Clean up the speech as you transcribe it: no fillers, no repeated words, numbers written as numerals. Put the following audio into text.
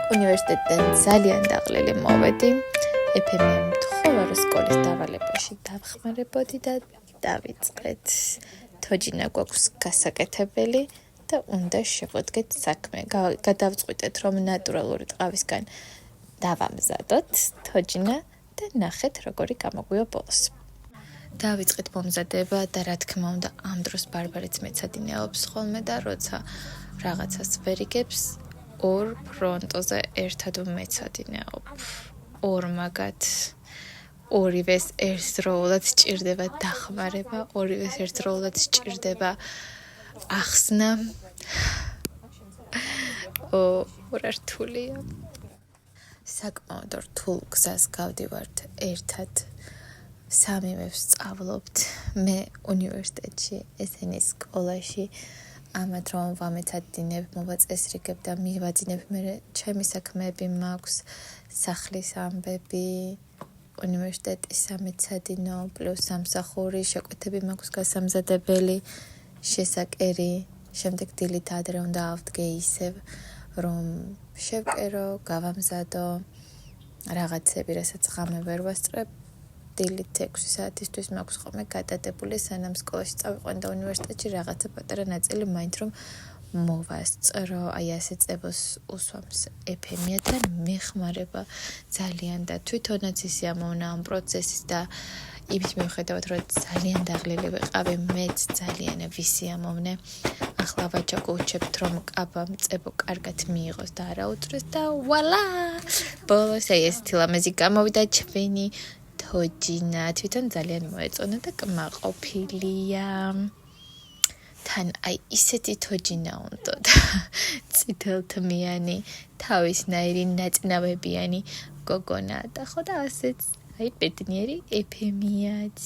უნივერსიტეტიდან ძალიან დაღლილი მოვედი. ეფემიამ მთხოვა, რომ სკოლის დავალებაში დავხმარებოდი და დავიწყეთ. თოჯინა გვაქვს გასაკეთებელი და უნდა შევოდგეთ საქმე. გადავწყვიტეთ, რომ ნატურალური ტყავისგან დავამზადოთ თოჯინა და ნახეთ, როგორი გამოგვია ბოლოს. დავიწყეთ მომზადება და რა თქმა უნდა, ამ დროს ბარბარიც მეცადინეობს ხოლმე და როცა რაღაცას ვერიგებს, ორ ფრონტოზე ერთად მეცადინეობ. ორმაგად ორივეს ერთდროულად სჭირდება დახმარება, ორივეს ერთდროულად სჭირდება ახსნა. რა რთულია. საკმაოდ რთულ გზას გავდივართ ერთად. სამივე ვსწავლობთ. მე უნივერსიტეტში, ესენი სკოლაში. ამათ რომ ვამეცადინებ, მოვაწესრიგებ და მივაძინებ, მე ჩემი საქმეები მაქვს, სახლის ამბები, უნივერსიტეტის სამეცადინო, პლუს სამსახური, შეკვეთები მაქვს გასამზადებელი, შესაკერი, შემდეგ დილით ადრე უნდა ავდგე ისევ, რომ შევკერო, გავამზადო, რაღაცები, რასაც ღამე ვერ ვასწრებ, დილით 6 საათისთვის მაქვს ხოლმე გადადებული, სანამ სკოლაში წავიყვან და უნივერსიტეტში რაღაცა პატარა ნაწილი მაინც რომ მოვასწრო, აი ასე წებოს უსვამს ეფემია და მეხმარება ძალიან და თვითონაც ისი ამოვნა ამ პროცესის და იმის მიუხედავად, რომ ძალიან დაღლილი ვიყავი, მეც ძალიან ვისიამოვნე. ახლა ვაჯაკო უჩებთ, რომ კაბა მწებო კარგად მიიღოს და არა უწრეს და ვალა! ბოლოს აი ესეთი ლამაზი გამოვიდა ჩვენი თოჯინა, თვითონ ძალიან მოეწონა და კმაყოფილია. თან აი ისეთი თოჯინა უნდა და წითელთმიანი, თავისნაირი ნაწნავებიანი გოგონა და ხო და ასეც აი ბედნიერი ეფემიაც.